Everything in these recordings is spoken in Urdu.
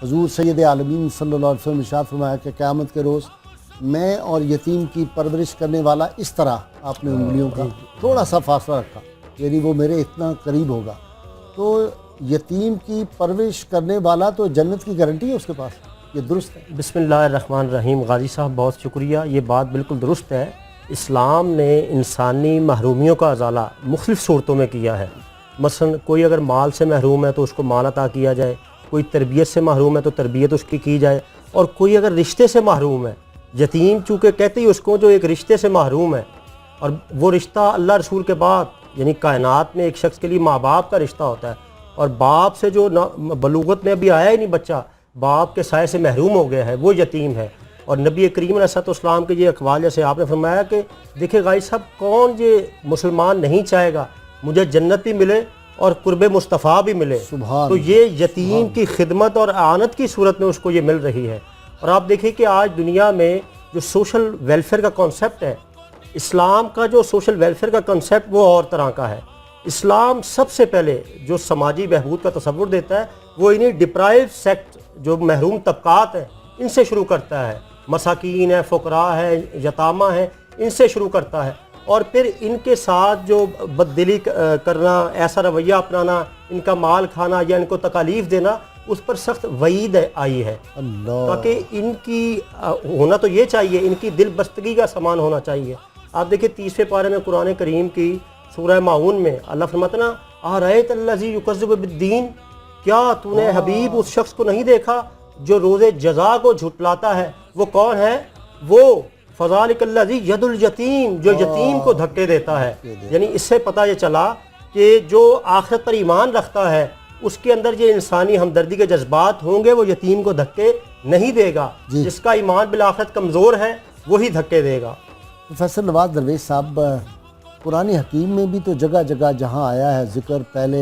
حضور سید عالمین صلی اللہ علیہ وسلم نے ارشاد فرمایا کہ قیامت کے روز میں اور یتیم کی پرورش کرنے والا اس طرح آپ نے انگلیوں کا تھوڑا سا فاصلہ رکھا، یعنی وہ میرے اتنا قریب ہوگا، تو یتیم کی پرورش کرنے والا تو جنت کی گارنٹی ہے اس کے پاس، یہ درست ہے؟ بسم اللہ الرحمن الرحیم۔ غازی صاحب بہت شکریہ، یہ بات بالکل درست ہے۔ اسلام نے انسانی محرومیوں کا ازالہ مختلف صورتوں میں کیا ہے۔ مثلا کوئی اگر مال سے محروم ہے تو اس کو مال عطا کیا جائے، کوئی تربیت سے محروم ہے تو تربیت اس کی جائے، اور کوئی اگر رشتے سے محروم ہے، یتیم چونکہ کہتے ہی اس کو جو ایک رشتے سے محروم ہے، اور وہ رشتہ اللہ رسول کے بعد یعنی کائنات میں ایک شخص کے لیے ماں باپ کا رشتہ ہوتا ہے، اور باپ سے جو بلوغت میں ابھی آیا ہی نہیں بچہ، باپ کے سائے سے محروم ہو گیا ہے، وہ یتیم ہے۔ اور نبی کریم علیہ السلام کے یہ اقوال، جیسے آپ نے فرمایا کہ دیکھیں غازی صاحب، کون یہ مسلمان نہیں چاہے گا مجھے جنت بھی ملے اور قرب مصطفیٰ بھی ملے، تو یہ یتیم کی خدمت اور اعانت کی صورت میں اس کو یہ مل رہی ہے۔ اور آپ دیکھیں کہ آج دنیا میں جو سوشل ویلفیئر کا کانسیپٹ ہے، اسلام کا جو سوشل ویلفیئر کا کنسیپٹ وہ اور طرح کا ہے۔ اسلام سب سے پہلے جو سماجی بہبود کا تصور دیتا ہے وہ انہیں ڈپرائیو سیکٹ، جو محروم طبقات ہیں، ان سے شروع کرتا ہے، مساکین ہیں، فقراء ہیں، یتامہ ہیں، ان سے شروع کرتا ہے، اور پھر ان کے ساتھ جو بددلی کرنا، ایسا رویہ اپنانا، ان کا مال کھانا یا ان کو تکالیف دینا، اس پر سخت وعید آئی ہے، تاکہ ان کی ہونا تو یہ چاہیے، ان کی دل بستگی کا سامان ہونا چاہیے۔ آپ دیکھیں 30ویں پارے میں قرآن کریم کی سورہ ماعون میں اللہ فرماتا نا، اَرَأَیْتَ الَّذِی یُکَذِّبُ بِالدِّینِ، کیا تو نے حبیب اس شخص کو نہیں دیکھا جو روز جزا کو جھٹلاتا ہے؟ وہ کون ہے؟ وہ فَذَلِکَ الَّذِی یَدُ الیتیم، جو یتیم کو دھکے دیتا ہے۔ یعنی اس سے پتہ یہ چلا کہ جو آخرت پر ایمان رکھتا ہے اس کے اندر یہ انسانی ہمدردی کے جذبات ہوں گے، وہ یتیم کو دھکے نہیں دے گا۔ جس کا ایمان بالآخرت کمزور ہے وہی دھکے دے گا۔ پروفیسر نواز درویش صاحب، قرآن حکیم میں بھی تو جگہ جگہ جہاں آیا ہے ذکر، پہلے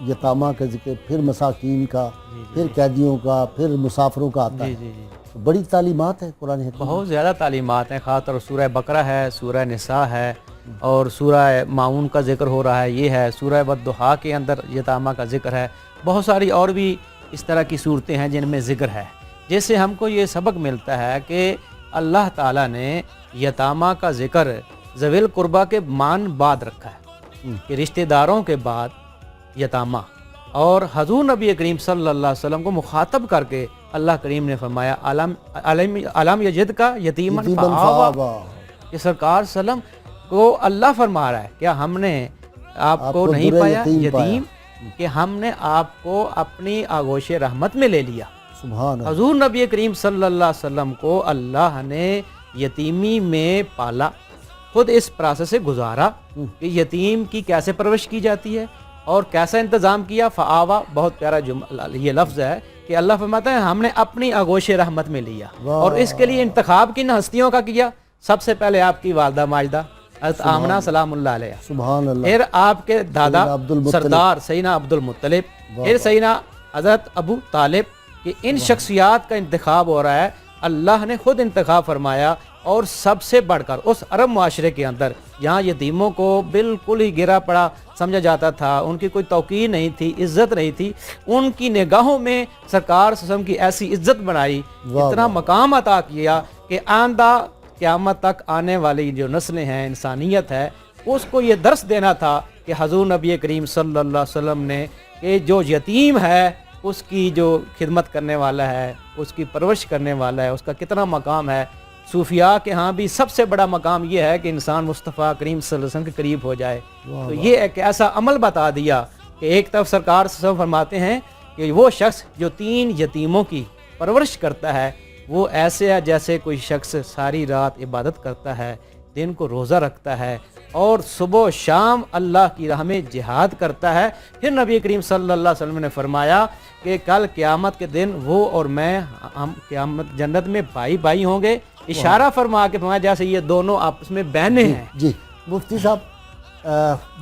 یتامہ کا ذکر، پھر مساکین کا، پھر قیدیوں کا، پھر مسافروں کا آتا ہے۔ بڑی تعلیمات ہیں قرآن حکیم، بہت زیادہ تعلیمات ہیں، خاص طور سورہ بقرہ ہے، سورہ نساء ہے، اور سورہ ماعون کا ذکر ہو رہا ہے، یہ ہے سورہ والضحیٰ کے اندر یتامہ کا ذکر ہے۔ بہت ساری اور بھی اس طرح کی صورتیں ہیں جن میں ذکر ہے، جس سے ہم کو یہ سبق ملتا ہے کہ اللہ تعالیٰ نے یتامہ کا ذکر ذوی القربہ کے مان بعد رکھا ہے، کہ رشتہ داروں کے بعد یتامہ، اور حضور نبی کریم صلی اللہ علیہ وسلم کو مخاطب کر کے اللہ کریم نے فرمایا علم یجد کا یتیمن فآویٰ، کہ سرکار صلی اللہ علیہ وسلم کو اللہ فرما رہا ہے کیا ہم نے آپ کو نہیں پایا یتیم، کہ ہم نے آپ کو اپنی آغوش رحمت میں لے لیا۔ سبحان اللہ۔ حضور نبی کریم صلی اللہ علیہ وسلم کو اللہ نے یتیمی میں پالا، خود اس پروسیس سے گزارا کہ یتیم کی کیسے پرورش کی جاتی ہے اور کیسا انتظام کیا۔ فآویٰ بہت پیارا یہ لفظ ہے کہ اللہ فرماتا ہے ہم نے اپنی آغوش رحمت میں لیا، اور اس کے لیے انتخاب کن ہستیوں کا کیا؟ سب سے پہلے آپ کی والدہ ماجدہ حضرت آمنہ سلام اللہ علیہ، سبحان اللہ، پھر آپ کے دادا سردار سیدنا عبد المطلب، پھر سیدنا حضرت ابو طالب، کہ ان شخصیات کا انتخاب ہو رہا ہے۔ اللہ نے خود انتخاب فرمایا، اور سب سے بڑھ کر اس عرب معاشرے کے اندر جہاں یتیموں کو بالکل ہی گرا پڑا سمجھا جاتا تھا، ان کی کوئی توقیر نہیں تھی، عزت نہیں تھی، ان کی نگاہوں میں سرکار صلی اللہ علیہ وسلم کی ایسی عزت بنائی، اتنا مقام عطا کیا کہ آئندہ قیامت تک آنے والی جو نسلیں ہیں، انسانیت ہے، اس کو یہ درس دینا تھا کہ حضور نبی کریم صلی اللہ علیہ وسلم نے کہ جو یتیم ہے اس کی جو خدمت کرنے والا ہے، اس کی پرورش کرنے والا ہے، اس کا کتنا مقام ہے۔ صوفیاء کے ہاں بھی سب سے بڑا مقام یہ ہے کہ انسان مصطفیٰ کریم صلی اللہ علیہ وسلم کے قریب ہو جائے۔ تو یہ ایک ایسا عمل بتا دیا کہ ایک طرف سرکار صلی اللہ علیہ وسلم فرماتے ہیں کہ وہ شخص جو 3 یتیموں کی پرورش کرتا ہے وہ ایسے ہے جیسے کوئی شخص ساری رات عبادت کرتا ہے، دن کو روزہ رکھتا ہے، اور صبح و شام اللہ کی راہ میں جہاد کرتا ہے۔ پھر نبی کریم صلی اللہ علیہ وسلم نے فرمایا کہ کل قیامت کے دن وہ اور میں، ہم قیامت جنت میں بھائی بھائی ہوں گے، اشارہ فرما کے فرمایا جیسے یہ دونوں آپس میں بہنیں ہیں۔ جی مفتی صاحب،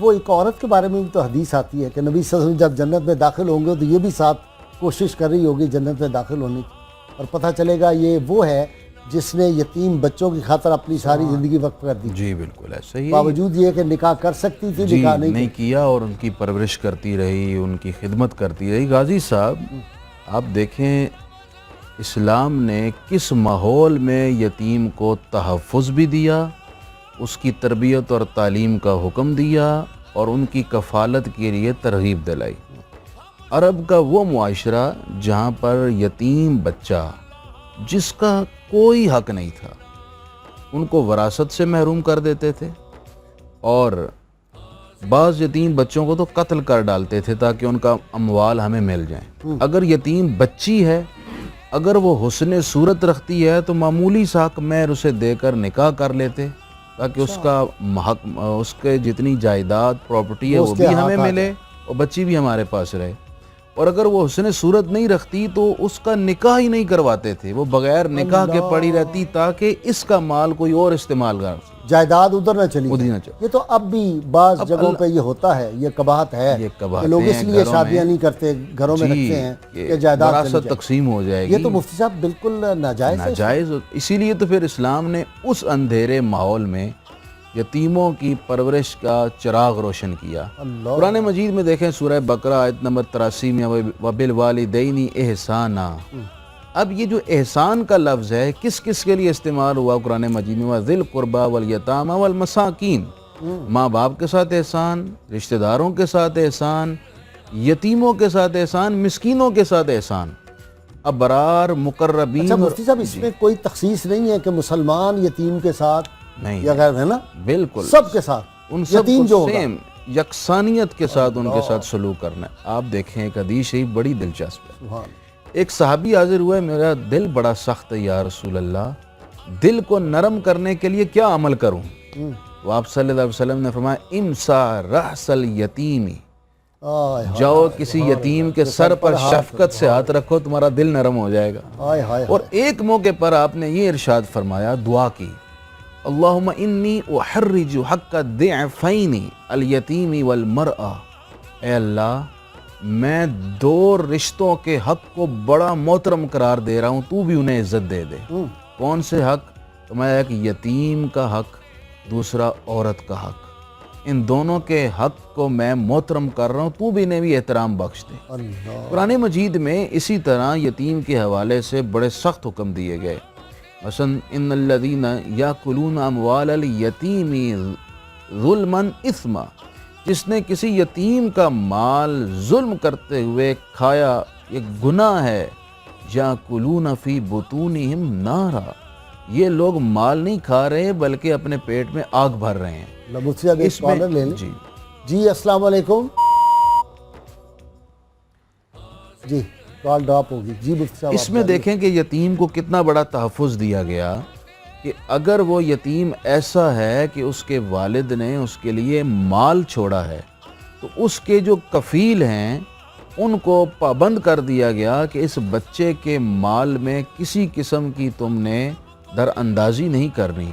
وہ ایک عورت کے بارے میں بھی تو حدیث آتی ہے کہ نبی صلی اللہ علیہ وسلم جب جنت میں داخل ہوں گے تو یہ بھی ساتھ کوشش کر رہی ہوگی جنت میں داخل ہونے کی، اور پتہ چلے گا یہ وہ ہے جس نے یتیم بچوں کی خاطر اپنی ساری زندگی وقف کر دی۔ جی بالکل ایسا ہی، باوجود یہ کہ نکاح کر سکتی تھی، نکاح نہیں کیا، اور ان کی پرورش کرتی رہی، ان کی خدمت کرتی رہی۔ غازی صاحب آپ دیکھیں اسلام نے کس ماحول میں یتیم کو تحفظ بھی دیا، اس کی تربیت اور تعلیم کا حکم دیا اور ان کی کفالت کے لیے ترغیب دلائی۔ عرب کا وہ معاشرہ جہاں پر یتیم بچہ جس کا کوئی حق نہیں تھا ان کو وراثت سے محروم کر دیتے تھے، اور بعض یتیم بچوں کو تو قتل کر ڈالتے تھے تاکہ ان کا اموال ہمیں مل جائیں۔ اگر یتیم بچی ہے، اگر وہ حسن صورت رکھتی ہے تو معمولی سا حق مہر اسے دے کر نکاح کر لیتے تاکہ اس کا حق، اس کے جتنی جائیداد پراپرٹی ہے وہ بھی ہمیں ملے اور بچی بھی ہمارے پاس رہے۔ اور اگر وہ حسن صورت نہیں رکھتی تو اس کا نکاح ہی نہیں کرواتے تھے، وہ بغیر نکاح کے پڑی رہتی تاکہ اس کا مال کوئی اور استعمال کر سکے، جائیداد ادھر نہ چلی ادھر جائے۔ نہ چلی۔ یہ تو اب بھی بعض جگہوں پہ یہ ہوتا ہے، یہ قباحت ہے، یہ قباحتیں لوگ اس لیے گھروں شادیاں میں نہیں کرتے، گھروں میں جی، رکھتے ہیں کہ جائیداد چلی وراثت جائے۔ تقسیم ہو جائے گی۔ یہ تو مفتی صاحب بالکل ناجائز ہے۔ ناجائز، اسی لیے تو پھر اسلام نے اس اندھیرے ماحول میں یتیموں کی پرورش کا چراغ روشن کیا۔ اللہ، قرآن مجید میں دیکھیں سورہ بقرہ آیت نمبر 83 میں وَبِالْوَالِدَيْنِ احسانا۔ اب یہ جو احسان کا لفظ ہے کس کس کے لیے استعمال ہوا قرآن مجید میں؟ وَذِي الْقُرْبَى وَالْيَتَامَى وَالْمَسَاكِينِ، ماں باپ کے ساتھ احسان، رشتہ داروں کے ساتھ احسان، یتیموں کے ساتھ احسان، مسکینوں کے ساتھ احسان، ابرار مقربین۔ اچھا مفتی صاحب، اس میں کوئی تخصیص نہیں ہے کہ مسلمان یتیم کے ساتھ نہیں، یا غیر، ہے نا؟ بالکل سب کے ساتھ ان سب یتیم جو کو ہوگا۔ سیم یکسانیت کے ساتھ ان کے ساتھ سلوک کرنا ہے۔ آپ دیکھیں ایک حدیث شریف بڑی دلچسپ ہے۔ سبحان۔ ایک صحابی حاضر ہوا ہے، میرا دل بڑا سخت ہے یا رسول اللہ، دل کو نرم کرنے کے لیے کیا عمل کروں؟ تو آپ صلی اللہ علیہ وسلم نے فرمایا امسا رأس الیتیمی، آئے جاؤ کسی یتیم کے سر پر شفقت سے ہاتھ رکھو، تمہارا دل نرم ہو جائے گا۔ ہائے ہائے۔ اور ایک موقع پر آپ نے یہ ارشاد فرمایا، دعا کی، اللہم انی احرج حق الضعفین الیتیم والمرأة، اے اللہ میں دو رشتوں کے حق کو بڑا محترم قرار دے رہا ہوں، تو بھی انہیں عزت دے دے۔ کون سے حق؟ تو میں ایک یتیم کا حق، دوسرا عورت کا حق، ان دونوں کے حق کو میں محترم کر رہا ہوں، تو بھی انہیں بھی احترام بخش دے۔ اللہ، قرآن مجید میں اسی طرح یتیم کے حوالے سے بڑے سخت حکم دیے گئے۔ مثلا ان الذین یاکلون اموال الیتیم ظلما اثما، جس نے کسی یتیم کا مال ظلم کرتے ہوئے کھایا، یہ گناہ ہے۔ یاکلون فی بطونہم نارا، یہ لوگ مال نہیں کھا رہے بلکہ اپنے پیٹ میں آگ بھر رہے ہیں۔ مفتی صاحب ایک کالر لے لیں۔ جی السلام علیکم۔ جی کال ڈراپ ہوگی۔ جی مفتی صاحب اس میں دیکھیں کہ یتیم کو کتنا بڑا تحفظ دیا گیا کہ اگر وہ یتیم ایسا ہے کہ اس کے والد نے اس کے لیے مال چھوڑا ہے تو اس کے جو کفیل ہیں ان کو پابند کر دیا گیا کہ اس بچے کے مال میں کسی قسم کی تم نے در اندازی نہیں کرنی،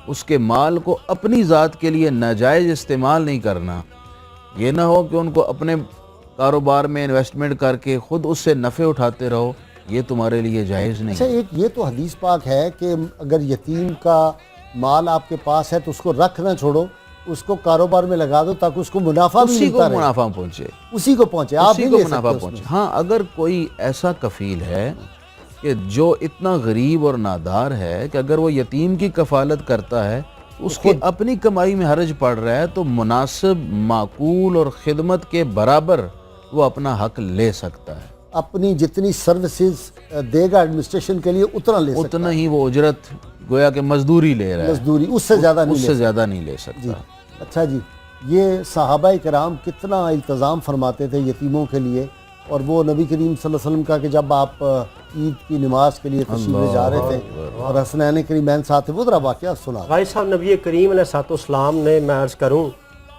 اس کے مال کو اپنی ذات کے لیے ناجائز استعمال نہیں کرنا۔ یہ نہ ہو کہ ان کو اپنے کاروبار میں انویسٹمنٹ کر کے خود اس سے نفع اٹھاتے رہو، یہ تمہارے لیے جائز نہیں۔ اچھا ایک یہ تو حدیث پاک ہے کہ اگر یتیم کا مال آپ کے پاس ہے تو اس کو رکھ نہ چھوڑو، اس کو کاروبار میں لگا دو تاکہ اس کو منافع بھی اسی کو ملتا رہے، منافع پہنچے، اسی کو پہنچے، آپ اسی نہیں کو لے منافع سکتے اس پہنچے۔ میں۔ ہاں اگر کوئی ایسا کفیل ہے کہ جو اتنا غریب اور نادار ہے کہ اگر وہ یتیم کی کفالت کرتا ہے اس کی اپنی کمائی میں حرج پڑ رہا ہے تو مناسب، معقول اور خدمت کے برابر وہ اپنا حق لے سکتا ہے، اپنی جتنی سروسز دے گا ایڈمنسٹریشن کے لیے اتنا لے سکتا اتنا ہی وہ اجرت گویا کہ مزدوری لے رہا ہے، ہے، مزدوری اس سے زیادہ اس نہیں سے لے زیادہ نہیں لے سکتا۔ جی سکتا۔ اچھا جی، یہ صحابہ کرام کتنا التزام فرماتے تھے یتیموں کے لیے، اور وہ نبی کریم صلی اللہ علیہ وسلم کا کہ جب آپ عید کی نماز کے لیے تشریف لے جا رہے تھے اور حسنین کریمین ساتھ تھے، وہ ذرا واقعہ سنا۔ غازی صاحب نبی کریم علیہ الصلوۃ والسلام نے، میں عرض کروں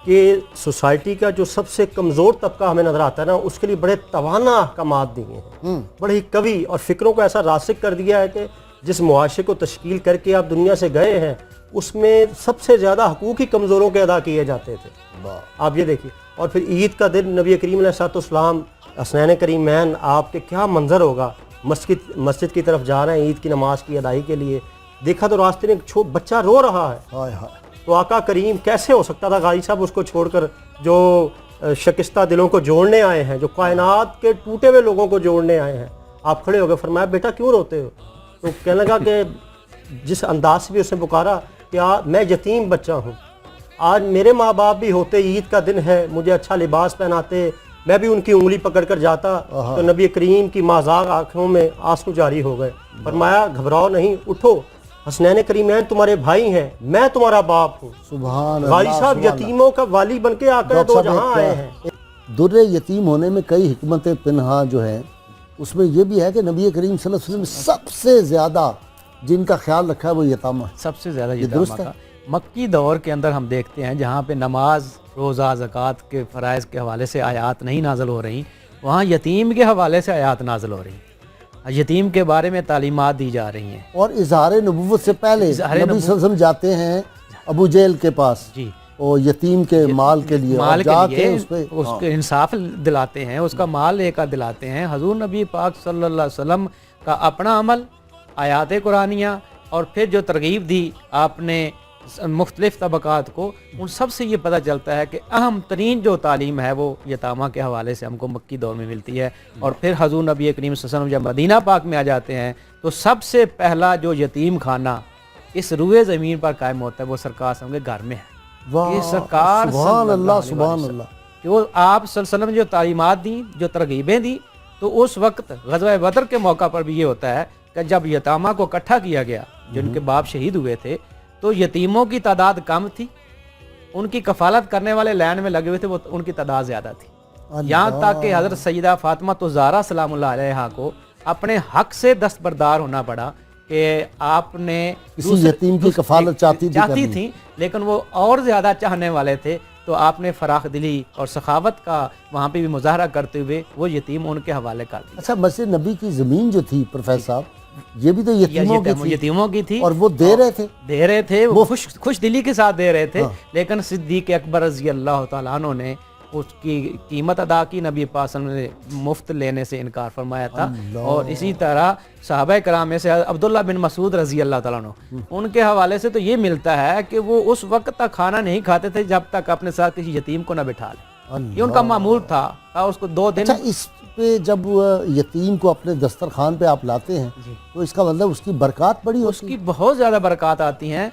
کہ سوسائٹی کا جو سب سے کمزور طبقہ ہمیں نظر آتا ہے نا، اس کے لیے بڑے توانا احکامات دیے ہیں، بڑے ہی قوی، اور فکروں کو ایسا راسخ کر دیا ہے کہ جس معاشرے کو تشکیل کر کے آپ دنیا سے گئے ہیں اس میں سب سے زیادہ حقوق ہی کمزوروں کے ادا کیے جاتے تھے۔ آپ یہ دیکھیے، اور پھر عید کا دن نبی کریم علیہ الصلوۃ والسلام حسنین کریمین، آپ کے کیا منظر ہوگا، مسجد کی طرف جا رہے ہیں عید کی نماز کی ادائیگی کے لیے، دیکھا تو راستے میں ایک بچہ رو رہا ہے، ہائے ہائے، تو آقا کریم کیسے ہو سکتا تھا غازی صاحب اس کو چھوڑ کر، جو شکستہ دلوں کو جوڑنے آئے ہیں، جو کائنات کے ٹوٹے ہوئے لوگوں کو جوڑنے آئے ہیں، آپ کھڑے ہو گئے, فرمایا بیٹا کیوں روتے ہو؟ تو کہنے لگا کہ جس انداز سے بھی اس نے پکارا کہ میں یتیم بچہ ہوں, آج میرے ماں باپ بھی ہوتے, عید کا دن ہے, مجھے اچھا لباس پہناتے, میں بھی ان کی انگلی پکڑ کر جاتا تو نبی کریم کی مازاغ آنکھوں میں آنسو جاری ہو گئے. فرمایا گھبراؤ نہیں, اٹھو, حسنین کریمین تمہارے بھائی ہیں, میں تمہارا باپ ہوں. سبحان غازی اللہ, صاحب یتیموں کا والی بن کے آ کر دو جہاں آئے ہیں. در یتیم ہونے میں کئی حکمتیں پنہا جو ہیں, اس میں یہ بھی ہے کہ نبی کریم صلی اللہ علیہ وسلم سب سے زیادہ جن کا خیال رکھا ہے وہ یتامہ ہے. سب سے زیادہ درست یتامہ ہے. کا مکی دور کے اندر ہم دیکھتے ہیں جہاں پہ نماز, روزہ, زکوٰۃ کے فرائض کے حوالے سے آیات نہیں نازل ہو رہی, وہاں یتیم کے حوالے سے آیات نازل ہو رہی ہیں, یتیم کے بارے میں تعلیمات دی جا رہی ہیں. اور اظہار نبوت سے پہلے نبی صلی اللہ علیہ وسلم جاتے ہیں ابو جہل کے پاس, جی, اور یتیم کے مال کے لیے, مال اور جا کے کے لیے اس پہ اس کے انصاف دلاتے ہیں, اس کا مال لے کر دلاتے ہیں. حضور نبی پاک صلی اللہ علیہ وسلم کا اپنا عمل, آیات قرآنیہ, اور پھر جو ترغیب دی آپ نے مختلف طبقات کو, ان سب سے یہ پتہ چلتا ہے کہ اہم ترین جو تعلیم ہے وہ یتامہ کے حوالے سے ہم کو مکی دور میں ملتی ہے. اور پھر حضور نبی کریم صلی اللہ علیہ وسلم جب مدینہ پاک میں آ جاتے ہیں تو سب سے پہلا جو یتیم خانہ اس روئے زمین پر قائم ہوتا ہے وہ سرکار صلی اللہ علیہ وسلم کے گھر میں ہے. یہ سرکار سبحان اللہ, صلی سبحان علیہ اللہ. وسلم کہ وہ آپ صلی اللہ علیہ وسلم نے جو تعلیمات دیں, جو ترغیبیں دیں, تو اس وقت غزوہ بدر کے موقع پر بھی یہ ہوتا ہے کہ جب یتامہ کو اکٹھا کیا گیا, جن کے باپ شہید ہوئے تھے, تو یتیموں کی تعداد کم تھی, ان کی کفالت کرنے والے لائن میں لگے ہوئے تھے, وہ ان کی تعداد زیادہ تھی. یہاں تک کہ حضرت سیدہ فاطمہ الزہرا سلام اللہ علیہا کو اپنے حق سے دستبردار ہونا پڑا کہ آپ نے کسی یتیم کی کفالت چاہتی تھی, لیکن وہ اور زیادہ چاہنے والے تھے, تو آپ نے فراخ دلی اور سخاوت کا وہاں پہ بھی مظاہرہ کرتے ہوئے وہ یتیم ان کے حوالے کر دیا. اچھا, مسجد نبی کی زمین جو تھی پروفیسر صاحب, یہ بھی تو یتیموں کی تھی, اور وہ دے رہے تھے, وہ خوش دلی کے ساتھ دے رہے تھے. لیکن صدیق اکبر رضی اللہ تعالیٰ عنہ نے اس کی قیمت ادا کی, نبی پاک صلی اللہ علیہ وسلم نے مفت لینے سے انکار فرمایا تھا. اور اسی طرح صحابہ کرام میں سے عبداللہ بن مسعود رضی اللہ تعالیٰ عنہ, ان کے حوالے سے تو یہ ملتا ہے کہ وہ اس وقت تک کھانا نہیں کھاتے تھے جب تک اپنے ساتھ کسی یتیم کو نہ بٹھا لیں. یہ ان کا معمول تھا, اس کو 2 دن. اچھا, اس پہ جب یتیم کو اپنے دسترخوان پہ آپ لاتے ہیں تو اس کا مطلب اس کی برکات بڑی ہوتی ہے, اس کی بہت زیادہ برکات آتی ہیں.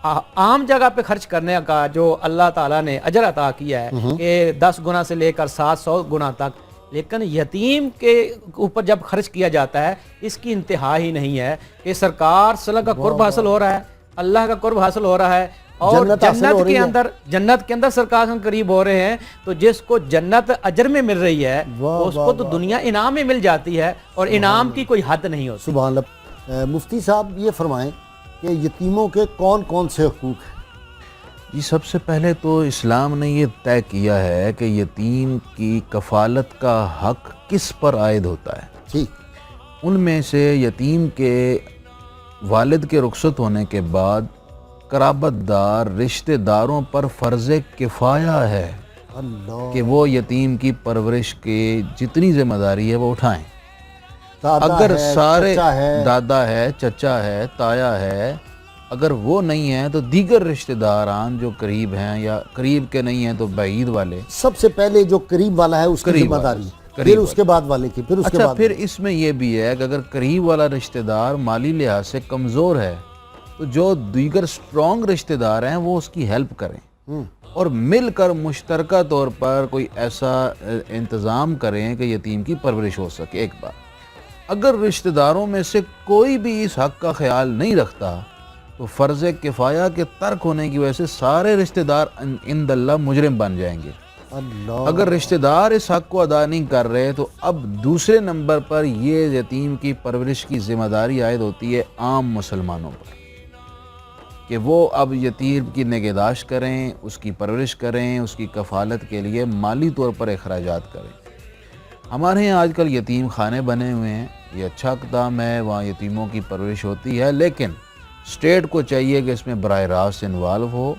عام جگہ پہ خرچ کرنے کا جو اللہ تعالیٰ نے اجر عطا کیا ہے کہ 10 گنا سے لے کر 700 گنا تک, لیکن یتیم کے اوپر جب خرچ کیا جاتا ہے اس کی انتہا ہی نہیں ہے کہ سرکار صلی اللہ کا قرب حاصل ہو رہا ہے, اللہ کا قرب حاصل ہو رہا ہے, اور جنت کے اندر سرکار ہم قریب ہو رہے ہیں. تو جس کو جنت اجر میں مل رہی ہے اس کو تو دنیا انعام میں مل جاتی ہے, اور انعام کی کوئی حد نہیں ہوتی. سبحان اللہ. مفتی صاحب یہ فرمائیں کہ یتیموں کے کون کون سے حقوق ہیں؟ جی, سب سے پہلے تو اسلام نے یہ طے کیا ہے کہ یتیم کی کفالت کا حق کس پر عائد ہوتا ہے. ٹھیک. ان میں سے یتیم کے والد کے رخصت ہونے کے بعد قرابت دار رشتہ داروں پر فرض کفایہ ہے کہ وہ یتیم کی پرورش کی جتنی ذمہ داری ہے وہ اٹھائیں. اگر سارے دادا ہے, چچا ہے, تایا ہے, اگر وہ نہیں ہیں تو دیگر رشتہ داران جو قریب ہیں یا قریب کے نہیں ہیں تو بعید والے, سب سے پہلے جو قریب والا ہے اس کی ذمہ داری, پھر اس کے بعد والے کی, پھر اس کے بعد. پھر اس میں یہ بھی ہے کہ اگر قریب والا رشتہ دار مالی لحاظ سے کمزور ہے تو جو دیگر سٹرونگ رشتہ دار ہیں وہ اس کی ہیلپ کریں اور مل کر مشترکہ طور پر کوئی ایسا انتظام کریں کہ یتیم کی پرورش ہو سکے. ایک بات, اگر رشتہ داروں میں سے کوئی بھی اس حق کا خیال نہیں رکھتا تو فرض کفایہ کے ترک ہونے کی وجہ سے سارے رشتہ دار عند اللہ مجرم بن جائیں گے. اگر رشتہ دار اس حق کو ادا نہیں کر رہے تو اب دوسرے نمبر پر یہ یتیم کی پرورش کی ذمہ داری عائد ہوتی ہے عام مسلمانوں پر کہ وہ اب یتیم کی نگہداشت کریں, اس کی پرورش کریں, اس کی کفالت کے لیے مالی طور پر اخراجات کریں. ہمارے یہاں آج کل یتیم خانے بنے ہوئے ہیں, یہ اچھا اقدام ہے, وہاں یتیموں کی پرورش ہوتی ہے, لیکن اسٹیٹ کو چاہیے کہ اس میں براہ راست انوالو ہو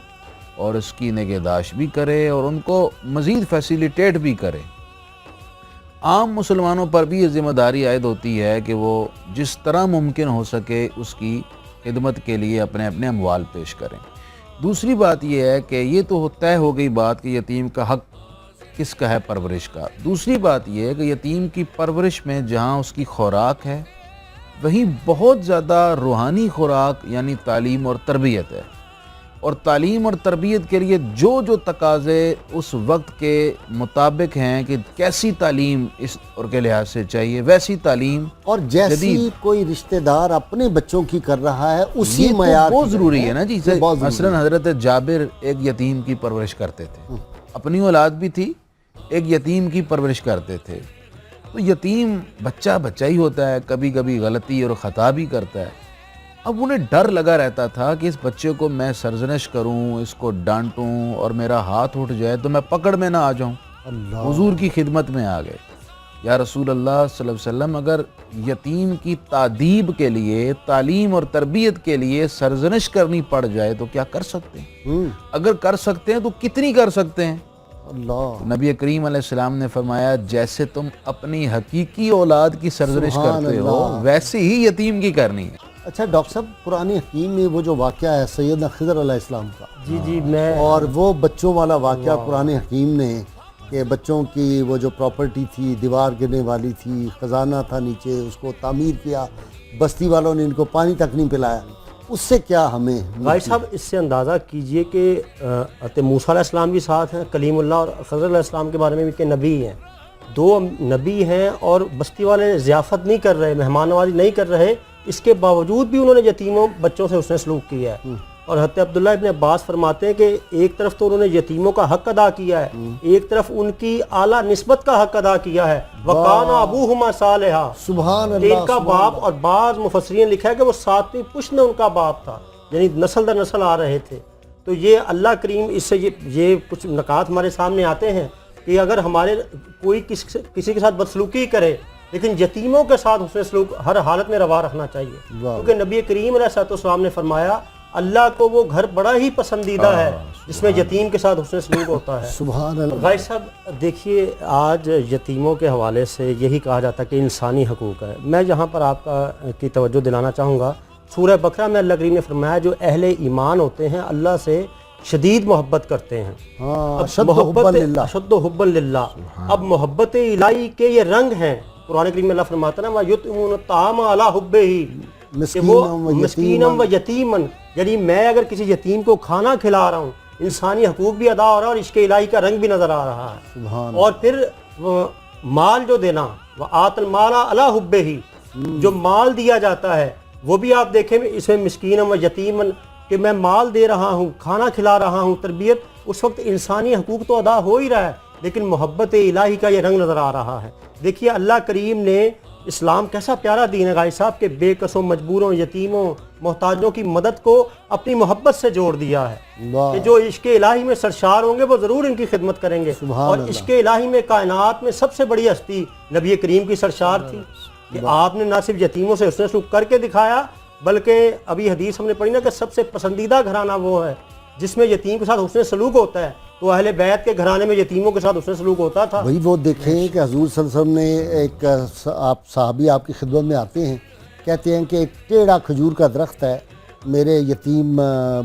اور اس کی نگہداشت بھی کرے اور ان کو مزید فیسیلیٹیٹ بھی کرے. عام مسلمانوں پر بھی یہ ذمہ داری عائد ہوتی ہے کہ وہ جس طرح ممکن ہو سکے اس کی خدمت کے لیے اپنے اموال پیش کریں. دوسری بات یہ ہے کہ یہ تو طے ہو گئی بات کہ یتیم کا حق کس کا ہے پرورش کا۔ دوسری بات یہ ہے کہ یتیم کی پرورش میں جہاں اس کی خوراک ہے وہیں بہت زیادہ روحانی خوراک یعنی تعلیم اور تربیت ہے، اور تعلیم اور تربیت کے لیے جو جو تقاضے اس وقت کے مطابق ہیں کہ کیسی تعلیم اس دور کے لحاظ سے چاہیے ویسی تعلیم، اور جیسی کوئی رشتہ دار اپنے بچوں کی کر رہا ہے اسی یہ تو معیار بہت کی ضروری ہے نا جی۔ یہ بہت ضروری مثلا حضرت جابر ایک یتیم کی پرورش کرتے تھے، اپنی اولاد بھی تھی، ایک یتیم کی پرورش کرتے تھے۔ تو یتیم بچہ ہی ہوتا ہے، کبھی کبھی غلطی اور خطا بھی کرتا ہے۔ اب انہیں ڈر لگا رہتا تھا کہ اس بچے کو میں سرزنش کروں، اس کو ڈانٹوں اور میرا ہاتھ اٹھ جائے تو میں پکڑ میں نہ آ جاؤں۔ حضور کی خدمت میں آ گئے، یا رسول اللہ صلی اللہ علیہ وسلم اگر یتیم کی تادیب کے لیے، تعلیم اور تربیت کے لیے سرزنش کرنی پڑ جائے تو کیا کر سکتے ہیں؟ اگر کر سکتے ہیں تو کتنی کر سکتے ہیں؟ اللہ نبی کریم علیہ السلام نے فرمایا جیسے تم اپنی حقیقی اولاد کی سرزنش سبحان کرتے ہو اللہ۔ ویسے ہی یتیم کی کرنی ہے۔ اچھا ڈاکٹر صاحب، قرآن حکیم میں وہ جو واقعہ ہے سیدنا خضر علیہ السلام کا، جی میں اور وہ بچوں والا واقعہ قرآن حکیم نے کہ بچوں کی وہ جو پراپرٹی تھی دیوار گرنے والی تھی، خزانہ تھا نیچے، اس کو تعمیر کیا، بستی والوں نے ان کو پانی تک نہیں پلایا، اس سے کیا ہمیں؟ بھائی صاحب اس سے اندازہ کیجئے کہ حضرت موسیٰ علیہ السلام بھی ساتھ ہیں، کلیم اللہ، اور خضر علیہ السلام کے بارے میں بھی کہ نبی ہیں، دو نبی ہیں، اور بستی والے ضیافت نہیں کر رہے، مہمان نوازی نہیں کر رہے، اس کے باوجود بھی انہوں نے یتیموں بچوں سے اس نے سلوک کیا ہے۔ اور حضرت عبداللہ ابن عباس فرماتے ہیں کہ ایک طرف تو انہوں نے یتیموں کا حق ادا کیا ہے، ایک طرف ان کی اعلیٰ نسبت کا حق ادا کیا ہے۔ وَقَانَ أَبُوهُمَا صَالِحًا، سبحان کہ اللہ، ان کا باپ، اور بعض مفسرین نے لکھا ہے کہ وہ 7ویں پشت میں ان کا باپ تھا، یعنی نسل در نسل آ رہے تھے۔ تو یہ اللہ کریم اس سے یہ کچھ نکات ہمارے سامنے آتے ہیں کہ اگر ہمارے کوئی کسی کے ساتھ بدسلوکی کرے لیکن یتیموں کے ساتھ حسن سلوک ہر حالت میں روا رکھنا چاہیے، کیونکہ نبی کریم علیہ السلام نے فرمایا اللہ کو وہ گھر بڑا ہی پسندیدہ ہے جس میں یتیم کے ساتھ حسن سلوک ہوتا ہے۔ سبحان اللہ۔ بھائی صاحب دیکھیے، آج یتیموں کے حوالے سے یہی کہا جاتا ہے کہ انسانی حقوق ہے۔ میں یہاں پر آپ کی توجہ دلانا چاہوں گا، سورہ بقرہ میں اللہ کریم نے فرمایا جو اہل ایمان ہوتے ہیں اللہ سے شدید محبت کرتے ہیں، اشد حبا للہ، اشد حبا للہ۔ اب محبت الہی کے یہ رنگ ہیں، قرآن کریم میں اللہ فرماتا ہے وَيُطْعِمُونَ الطَّعَامَ عَلَىٰ حُبِّهِ، کہ وہ مسکینم و یتیمن، یعنی میں اگر کسی یتیم کو کھانا کھلا رہا ہوں انسانی حقوق بھی ادا ہو رہا ہے اور عشق الہی کا رنگ بھی نظر آ رہا ہے۔ اور پھر مال جو دینا، وَآتَ الْمَالَ عَلَىٰ حُبِّهِ، جو مال دیا جاتا ہے وہ بھی آپ دیکھیں اس میں مسکینم و یتیمن، کہ میں مال دے رہا ہوں، کھانا کھلا رہا ہوں، تربیت، اس وقت انسانی حقوق تو ادا ہو ہی رہا ہے لیکن محبت الہی کا یہ رنگ نظر آ رہا ہے۔ دیکھیے اللہ کریم نے اسلام کیسا پیارا دین ہے غازی صاحب، کہ بے کسوں، مجبوروں، یتیموں، محتاجوں کی مدد کو اپنی محبت سے جوڑ دیا ہے، کہ جو عشق الہی میں سرشار ہوں گے وہ ضرور ان کی خدمت کریں گے۔ اور عشق الہی میں کائنات میں سب سے بڑی ہستی نبی کریم کی سرشار تھی، کہ آپ نے نہ صرف یتیموں سے حسن سلوک کر کے دکھایا بلکہ ابھی حدیث ہم نے پڑھی نا کہ سب سے پسندیدہ گھرانہ وہ ہے جس میں یتیم کے ساتھ حسن سلوک ہوتا ہے، تو اہل بیت کے گھرانے میں یتیموں کے ساتھ حسن سلوک ہوتا تھا۔ وہی وہ دیکھیں کہ حضور صلی اللہ علیہ وسلم نے ایک آپ صحابی آپ کی خدمت میں آتے ہیں، کہتے ہیں کہ ایک ٹیڑھا کھجور کا درخت ہے، میرے یتیم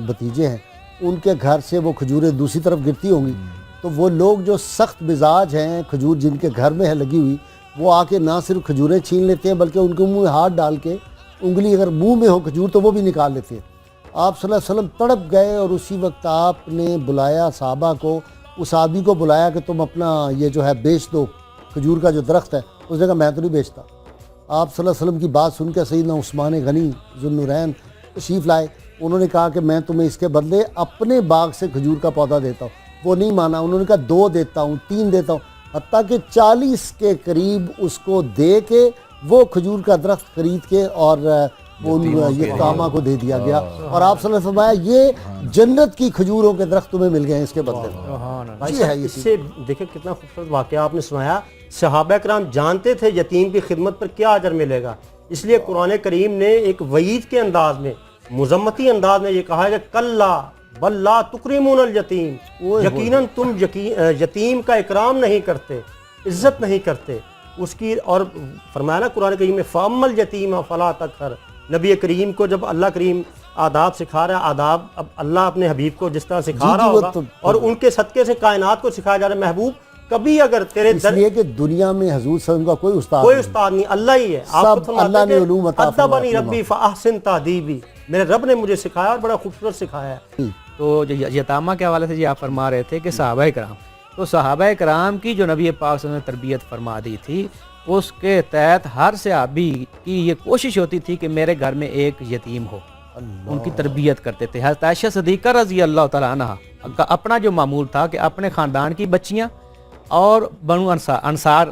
بھتیجے ہیں، ان کے گھر سے وہ کھجوریں دوسری طرف گرتی ہوں گی، تو وہ لوگ جو سخت مزاج ہیں، کھجور جن کے گھر میں ہے لگی ہوئی، وہ آ کے نہ صرف کھجوریں چھین لیتے ہیں بلکہ ان کے منہ میں ہاتھ ڈال کے انگلی اگر منہ میں ہو کھجور تو وہ بھی نکال لیتے ہیں۔ آپ صلی اللہ علیہ وسلم تڑپ گئے اور اسی وقت آپ نے بلایا صحابہ کو، اس آدمی کو بلایا کہ تم اپنا یہ جو ہے بیچ دو کھجور کا جو درخت ہے۔ اس نے کہا میں تو نہیں بیچتا۔ آپ صلی اللہ علیہ وسلم کی بات سن کے سیدنا عثمان غنی ذوالنورین تشریف لائے، انہوں نے کہا کہ میں تمہیں اس کے بدلے اپنے باغ سے کھجور کا پودا دیتا ہوں۔ وہ نہیں مانا، انہوں نے کہا 2 دیتا ہوں، 3 دیتا ہوں، حتیٰ کہ 40 کے قریب اس کو دے کے وہ کھجور کا درخت خرید کے اور یتامہ کو دے دیا گیا، اور آپ صلی اللہ علیہ وسلم فرمایا یہ جنت کی کھجوروں کے درخت تمہیں مل گئے ہیں اس کے بدلے۔ اس سے دیکھیں کتنا خوبصورت واقعہ آپ نے سنایا۔ صحابہ کرام جانتے تھے یتیم کی خدمت پر کیا اجر ملے گا، اس لیے قرآن کریم نے ایک وعید کے انداز میں، مذمتی انداز میں یہ کہا ہے کہ کلا بل لا تکرمون الیتیم، یقیناً تم یتیم کا اکرام نہیں کرتے، عزت نہیں کرتے اس کی۔ اور فرمایا نا قرآن کریم میں فَأَمَّا الْيَتِيمَ فَلَا تَقْهَرْ، نبی کریم کو جب اللہ کریم آداب سکھا رہا ہے، آداب اب اللہ اپنے حبیب کو جس طرح سکھا رہا ہوگا اور ان کے صدقے سے کائنات کو سکھایا جا رہا ہے، محبوب کبھی اگر تیرے اس لیے کہ دنیا میں حضور صلی اللہ علیہ وسلم کا کوئی استاد کوئی نہیں۔ استاد نہیں، اللہ ہی ہے۔ آپ سب کو فرماتے اللہ ہیں نے کہ علوم عطا فرمایا ادبنی اپنے ربی فاحسن تادیبی، میرے رب نے مجھے سکھایا اور بڑا خوبصورت سکھایا ہے۔ تو جو یتامہ کے حوالے سے جی آپ فرما رہے تھے کہ صحابہ کرام، تو صحابہ کرام کی جو نبی پاک صلی اللہ علیہ وسلم نے تربیت فرما دی تھی، اس کے تحت ہر صحابی کی یہ کوشش ہوتی تھی کہ میرے گھر میں ایک یتیم ہو، ان کی تربیت کرتے تھے۔ حضرت عائشہ صدیقہ رضی اللہ تعالیٰ عنہ کا اپنا جو معمول تھا کہ اپنے خاندان کی بچیاں اور بنو انصار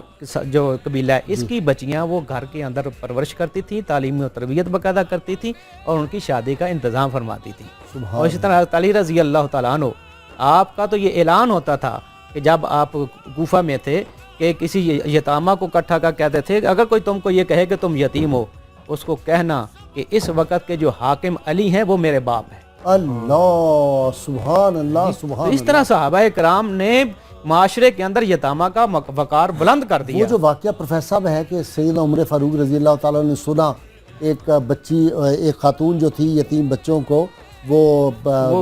جو قبیلہ ہے اس کی بچیاں وہ گھر کے اندر پرورش کرتی تھی، تعلیم و تربیت باقاعدہ کرتی تھی اور ان کی شادی کا انتظام فرماتی تھی۔ اور اسی طرح حضرت علی رضی اللہ تعالیٰ عنہ، آپ کا تو یہ اعلان ہوتا تھا کہ جب آپ کوفہ میں تھے کہ کسی یتامہ کو اکٹھا کر کہتے تھے کہ اگر کوئی تم کو یہ کہے کہ تم یتیم ہو، اس کو کہنا کہ اس وقت کے جو حاکم علی ہیں وہ میرے باپ ہیں۔ اللہ سبحان اللہ تو سبحان اس طرح صحابہ کرام نے معاشرے کے اندر یتامہ کا وقار بلند کر وہ دیا۔ جو واقعہ پروفیسر صاحب ہے کہ سیدنا عمر فاروق رضی اللہ تعالیٰ نے سنا ایک بچی، ایک خاتون جو تھی یتیم بچوں کو وہ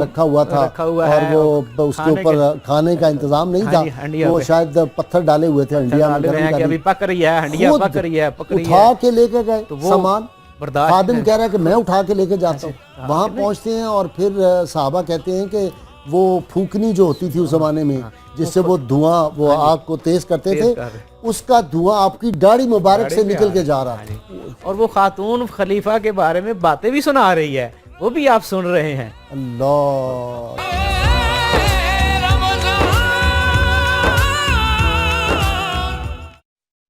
رکھا ہوا تھا رکھا ہوا اور ہے وہ اس کے اوپر کھانے کا انتظام نہیں ہاں جی، تھا، ہنڈیا وہ پہ۔ شاید پتھر ڈالے ہوئے تھے ہنڈیا میں ڈالے ہوئے ہیں گرم کہ ابھی کرنے، پک رہی ہے، ہنڈیا خود پک رہی ہے، پک رہی ہے، اٹھا کے لے کے گئے تو وہ سامان، برداشت خادم کہہ رہا ہے کہ میں اٹھا کے لے کے جاتا ہوں۔ وہاں پہنچتے ہیں اور پھر صحابہ کہتے ہیں کہ وہ پھونکنی جو ہوتی تھی اس زمانے میں جس سے وہ دھواں وہ آگ کو تیز کرتے تھے، اس کا دھواں آپ کی داڑھی مبارک سے نکل کے جا رہا تھا۔ اور وہ خاتون خلیفہ کے بارے میں باتیں بھی سنا رہی ہے، وہ بھی آپ سن رہے ہیں۔ اللہ